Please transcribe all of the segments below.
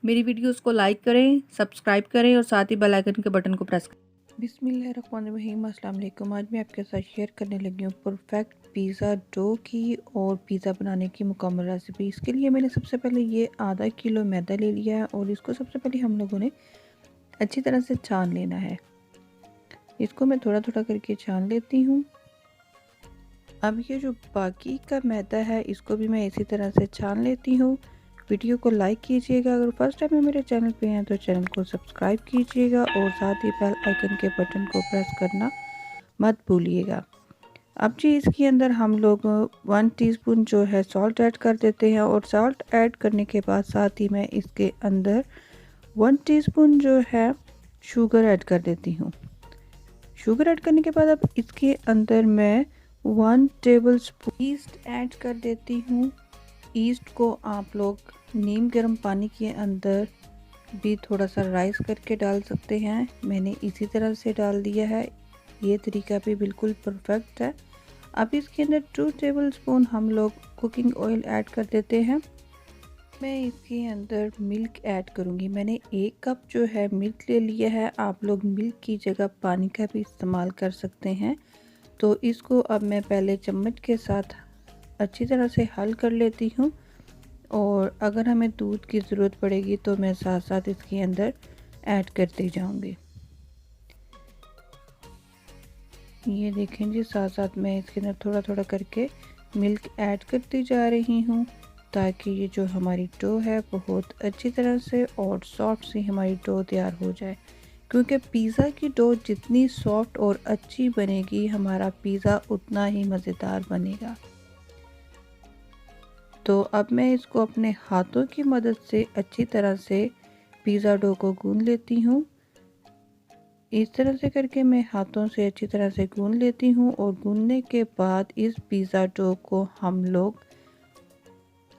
मेरी वीडियोस को लाइक करें, सब्सक्राइब करें और साथ ही बेल आइकन के बटन को प्रेस करें। बिस्मिल्लाहिर्रहमानिर्रहीम, अस्सलाम वालेकुम। आज मैं आपके साथ शेयर करने लगी हूँ परफेक्ट पिज़्ज़ा डो की और पिज़्ज़ा बनाने की मुकम्मल रेसिपी। इसके लिए मैंने सबसे पहले ये आधा किलो मैदा ले लिया है और इसको सबसे पहले हम लोगों ने अच्छी तरह से छान लेना है। इसको मैं थोड़ा थोड़ा करके छान लेती हूँ। अब ये जो बाकी का मैदा है इसको भी मैं इसी तरह से छान लेती हूँ। वीडियो को लाइक कीजिएगा, अगर फर्स्ट टाइम में मेरे चैनल पे हैं तो चैनल को सब्सक्राइब कीजिएगा और साथ ही बेल आइकन के बटन को प्रेस करना मत भूलिएगा। अब जी इसके अंदर हम लोग 1 टीस्पून जो है सॉल्ट ऐड कर देते हैं और सॉल्ट ऐड करने के बाद साथ ही मैं इसके अंदर 1 टीस्पून जो है शुगर ऐड कर देती हूँ। शुगर ऐड करने के बाद अब इसके अंदर मैं 1 टेबल स्पून ईस्ट ऐड कर देती हूँ। ईस्ट को आप लोग नीम गर्म पानी के अंदर भी थोड़ा सा राइस करके डाल सकते हैं। मैंने इसी तरह से डाल दिया है। ये तरीका भी बिल्कुल परफेक्ट है। अब इसके अंदर 2 टेबल स्पून हम लोग कुकिंग ऑयल ऐड कर देते हैं। मैं इसके अंदर मिल्क ऐड करूँगी। मैंने 1 कप जो है मिल्क ले लिया है। आप लोग मिल्क की जगह पानी का भी इस्तेमाल कर सकते हैं। तो इसको अब मैं पहले चम्मच के साथ अच्छी तरह से हल कर लेती हूँ और अगर हमें दूध की ज़रूरत पड़ेगी तो मैं साथ साथ इसके अंदर ऐड करती जाऊँगी। ये देखें जी, साथ साथ मैं इसके अंदर थोड़ा थोड़ा करके मिल्क ऐड करती जा रही हूँ ताकि ये जो हमारी डो है बहुत अच्छी तरह से और सॉफ्ट सी हमारी डो तैयार हो जाए। क्योंकि पिज़्ज़ा की डो जितनी सॉफ्ट और अच्छी बनेगी हमारा पिज़्ज़ा उतना ही मज़ेदार बनेगा। तो अब मैं इसको अपने हाथों की मदद से अच्छी तरह से पिज़्ज़ा डो को गूंद लेती हूँ। इस तरह से करके मैं हाथों से अच्छी तरह से गूंद लेती हूँ और गूंदने के बाद इस पिज़्ज़ा डो को हम लोग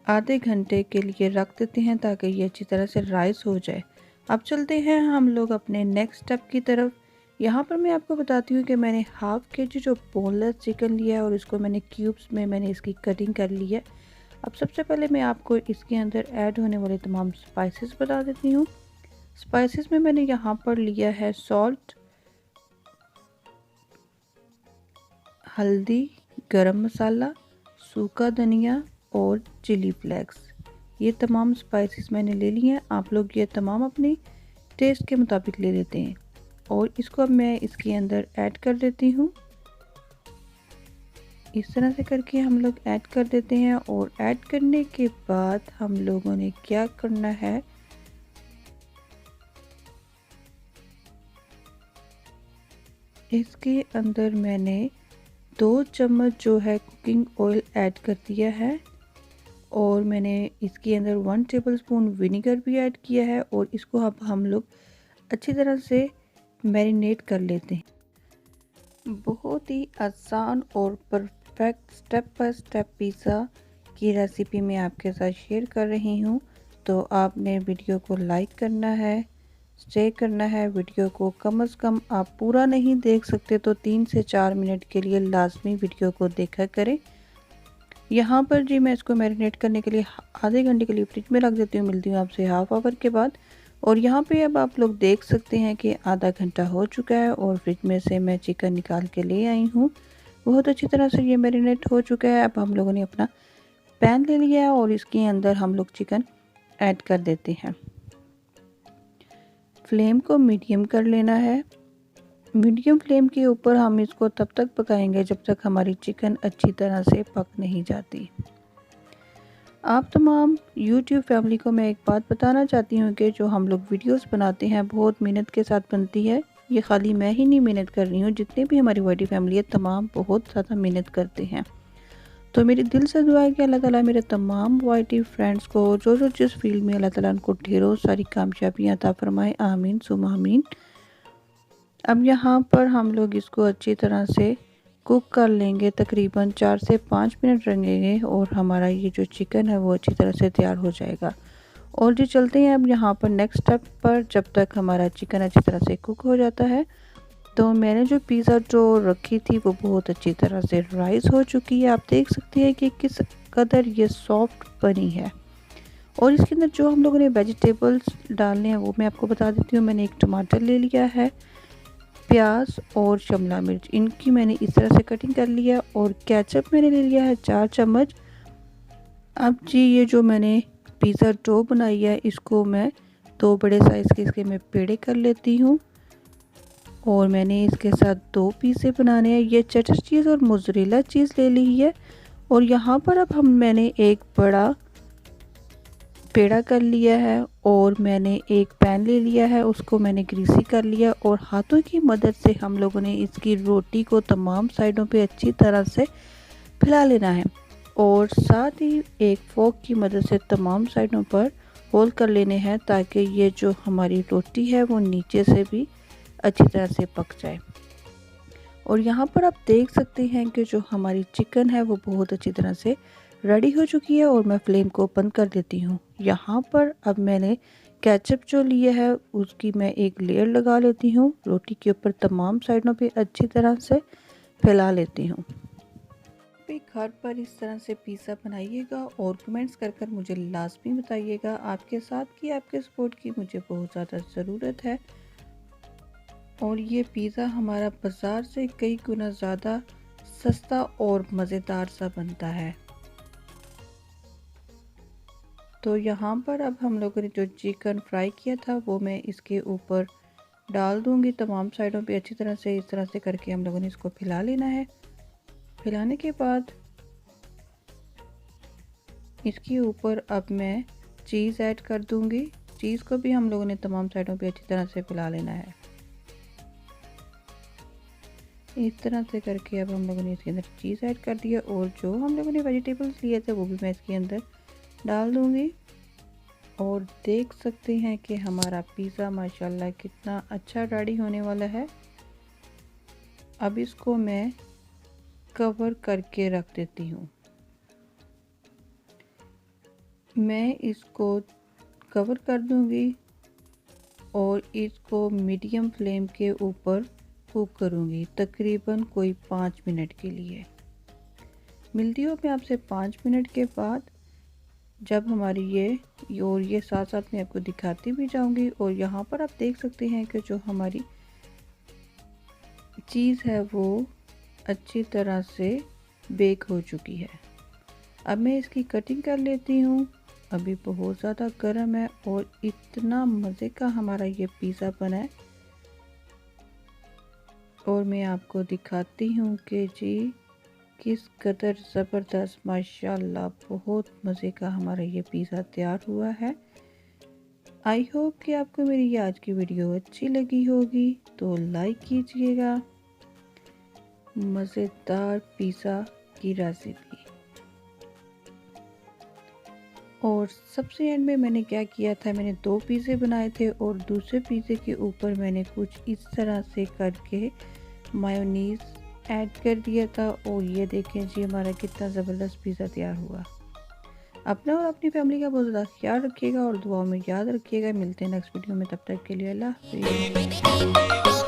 आधे घंटे के लिए रख देते हैं ताकि ये अच्छी तरह से राइस हो जाए। अब चलते हैं हम लोग अपने नेक्स्ट स्टेप की तरफ। यहाँ पर मैं आपको बताती हूँ कि मैंने हाफ़ केजी जो बोनलेस चिकन लिया है और इसको मैंने क्यूब्स में मैंने इसकी कटिंग कर ली है। अब सबसे पहले मैं आपको इसके अंदर ऐड होने वाले तमाम स्पाइसेस बता देती हूँ। स्पाइसेस में मैंने यहाँ पर लिया है सॉल्ट, हल्दी, गरम मसाला, सूखा धनिया और चिली फ्लेक्स। ये तमाम स्पाइसेस मैंने ले लिए हैं। आप लोग ये तमाम अपनी टेस्ट के मुताबिक ले लेते हैं और इसको अब मैं इसके अंदर ऐड कर देती हूँ। इस तरह से करके हम लोग ऐड कर देते हैं और ऐड करने के बाद हम लोगों ने क्या करना है, इसके अंदर मैंने 2 चम्मच जो है कुकिंग ऑयल ऐड कर दिया है और मैंने इसके अंदर 1 टेबल स्पून विनेगर भी ऐड किया है और इसको अब हम लोग अच्छी तरह से मैरिनेट कर लेते हैं। बहुत ही आसान और perfect step by step pizza की रेसिपी मैं आपके साथ शेयर कर रही हूँ। तो आपने वीडियो को लाइक करना है, शेयर करना है। वीडियो को कम से कम आप पूरा नहीं देख सकते तो 3 से 4 मिनट के लिए लाजमी वीडियो को देखा करें। यहाँ पर जी मैं इसको मैरिनेट करने के लिए आधे घंटे के लिए फ्रिज में रख देती हूँ। मिलती हूँ आपसे हाफ आवर के बाद। और यहाँ पे अब आप लोग देख सकते हैं कि आधा घंटा हो चुका है और फ्रिज में से मैं चिकन निकाल के ले आई हूँ। बहुत अच्छी तरह से ये मैरिनेट हो चुका है। अब हम लोगों ने अपना पैन ले लिया है और इसके अंदर हम लोग चिकन ऐड कर देते हैं। फ्लेम को मीडियम कर लेना है। मीडियम फ्लेम के ऊपर हम इसको तब तक पकाएंगे जब तक हमारी चिकन अच्छी तरह से पक नहीं जाती। आप तमाम YouTube फैमिली को मैं एक बात बताना चाहती हूँ कि जो हम लोग वीडियोस बनाते हैं बहुत मेहनत के साथ बनती है। ये खाली मैं ही नहीं मेहनत कर रही हूँ, जितने भी हमारी वाइटी फैमिली है तमाम बहुत ज़्यादा मेहनत करते हैं। तो मेरी दिल से दुआ है कि अल्लाह ताला मेरे तमाम वाइटी फ्रेंड्स को जो जिस फील्ड में अल्लाह ताला उनको ढेरों सारी कामयाबियाँ अता फरमाए। आमीन सुम्मा आमीन। अब यहाँ पर हम लोग इसको अच्छी तरह से कुक कर लेंगे, तकरीबन 4 से 5 मिनट रखेंगे और हमारा ये जो चिकन है वो अच्छी तरह से तैयार हो जाएगा। और जी चलते हैं अब यहाँ पर नेक्स्ट स्टेप पर। जब तक हमारा चिकन अच्छी तरह से कुक हो जाता है तो मैंने जो पिज़्ज़ा डो रखी थी वो बहुत अच्छी तरह से राइस हो चुकी है। आप देख सकते हैं कि किस कदर ये सॉफ्ट बनी है और इसके अंदर जो हम लोगों ने वेजिटेबल्स डालने हैं वो मैं आपको बता देती हूँ। मैंने एक टमाटर ले लिया है, प्याज और शिमला मिर्च, इनकी मैंने इस तरह से कटिंग कर लिया, और केचप मैंने ले लिया है 4 चम्मच। अब जी ये जो मैंने पिज़्ज़ा डो बनाई है इसको मैं 2 बड़े साइज़ के इसके मैं पेड़े कर लेती हूँ, और मैंने इसके साथ 2 पिज़्ज़े बनाने हैं। ये चटर चीज़ और मोज़रेला चीज़ ले ली है, और यहाँ पर अब मैंने एक बड़ा पेड़ा कर लिया है, और मैंने एक पैन ले लिया है, उसको मैंने ग्रीसी कर लिया, और हाथों की मदद से हम लोगों ने इसकी रोटी को तमाम साइडों पे अच्छी तरह से फैला लेना है, और साथ ही एक फोक की मदद से तमाम साइडों पर होल कर लेने हैं, ताकि ये जो हमारी रोटी है वो नीचे से भी अच्छी तरह से पक जाए। और यहाँ पर आप देख सकते हैं कि जो हमारी चिकन है वो बहुत अच्छी तरह से रेडी हो चुकी है, और मैं फ्लेम को बंद कर देती हूँ। यहाँ पर अब मैंने केचप जो लिया है उसकी मैं एक लेयर लगा लेती हूँ, रोटी के ऊपर तमाम साइडों पे अच्छी तरह से फैला लेती हूँ। घर पर इस तरह से पिज़्ज़ा बनाइएगा, और कमेंट्स कर मुझे लाजमी बताइएगा। आपके साथ की आपके सपोर्ट की मुझे बहुत ज़्यादा ज़रूरत है, और ये पिज़्ज़ा हमारा बाज़ार से कई गुना ज़्यादा सस्ता और मज़ेदार सा बनता है। तो यहाँ पर अब हम लोगों ने जो चिकन फ्राई किया था वो मैं इसके ऊपर डाल दूँगी, तमाम साइडों पे अच्छी तरह से इस तरह से करके हम लोगों ने इसको फैला लेना है। फैलाने के बाद इसके ऊपर अब मैं चीज़ ऐड कर दूँगी। चीज़ को भी हम लोगों ने तमाम साइडों पे अच्छी तरह से फैला लेना है। इस तरह से करके अब हम लोगों ने इसके अंदर चीज़ ऐड कर दिया, और जो हम लोगों ने वेजिटेबल्स लिए थे वो भी मैं इसके अंदर डाल दूँगी, और देख सकते हैं कि हमारा पिज़्ज़ा माशाल्लाह कितना अच्छा रेडी होने वाला है। अब इसको मैं कवर करके रख देती हूँ। मैं इसको कवर कर दूँगी और इसको मीडियम फ्लेम के ऊपर कुक करूँगी तकरीबन कोई 5 मिनट के लिए। मिलती हूँ मैं आपसे 5 मिनट के बाद, जब हमारी ये साथ साथ मैं आपको दिखाती भी जाऊंगी। और यहाँ पर आप देख सकते हैं कि जो हमारी चीज़ है वो अच्छी तरह से बेक हो चुकी है। अब मैं इसकी कटिंग कर लेती हूँ। अभी बहुत ज़्यादा गर्म है, और इतना मज़े का हमारा ये पिज़्ज़ा बना है, और मैं आपको दिखाती हूँ कि जी किस कदर ज़बरदस्त माशाल्लाह बहुत मज़े का हमारा ये पिज़्ज़ा तैयार हुआ है। आई होप कि आपको मेरी ये आज की वीडियो अच्छी लगी होगी, तो लाइक कीजिएगा। मज़ेदार पिज़्ज़ा की रेसिपी। और सबसे एंड में मैंने क्या किया था, मैंने 2 पिज़्ज़े बनाए थे, और दूसरे पिज़्ज़े के ऊपर मैंने कुछ इस तरह से करके मायोनीज़ ऐड कर दिया था। और ये देखें जी हमारा कितना ज़बरदस्त पिज़्ज़ा तैयार हुआ। अपना और अपनी फैमिली का बहुत ज़्यादा ख्याल रखिएगा, और दुआओं में याद रखिएगा। मिलते हैं नेक्स्ट वीडियो में, तब तक के लिए अल्लाह हाफ़िज़।